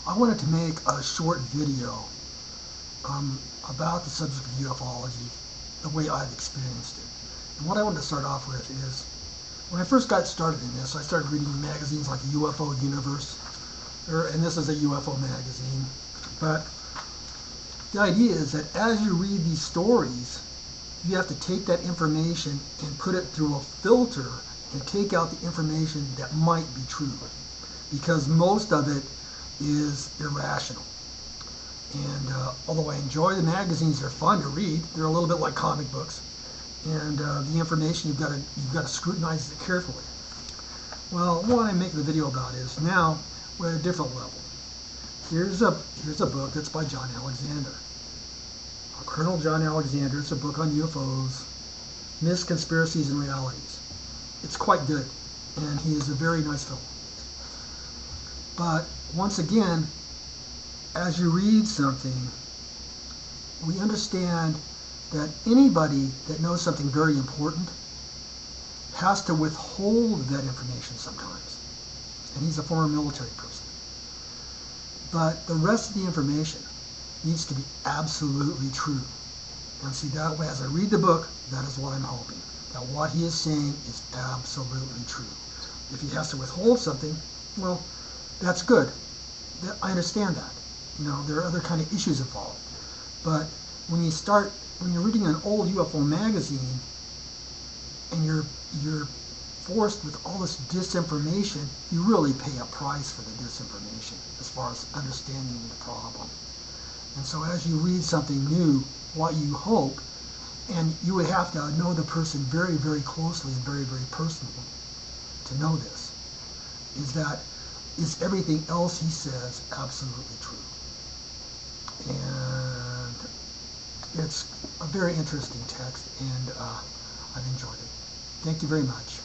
I wanted to make a short video about the subject of ufology, the way I've experienced it. And what I wanted to start off with is, when I first got started in this, I started reading magazines like UFO Universe, and this is a UFO magazine. But the idea is that as you read these stories, you have to take that information and put it through a filter and take out the information that might be true, because most of it is irrational. And although I enjoy the magazines, they're fun to read. They're a little bit like comic books, and the information you've got to scrutinize it carefully. Well, what I'm making the video about is now we're at a different level. Here's a book that's by John Alexander. Colonel John Alexander. It's a book on UFOs, myths, conspiracies, and realities. It's quite good, and he is a very nice fellow. But once again, as you read something, we understand that anybody that knows something very important has to withhold that information sometimes. And he's a former military person. But the rest of the information needs to be absolutely true. And see, that way, as I read the book, that is what I'm hoping. That what he is saying is absolutely true. If he has to withhold something, well, that's good. I understand that. You know, there are other kind of issues involved. But when you're reading an old UFO magazine and you're forced with all this disinformation, you really pay a price for the disinformation as far as understanding the problem. And so as you read something new, what you hope, and you would have to know the person very, very closely and very, very personally to know this, is everything else he says absolutely true? And it's a very interesting text, and I've enjoyed it. Thank you very much.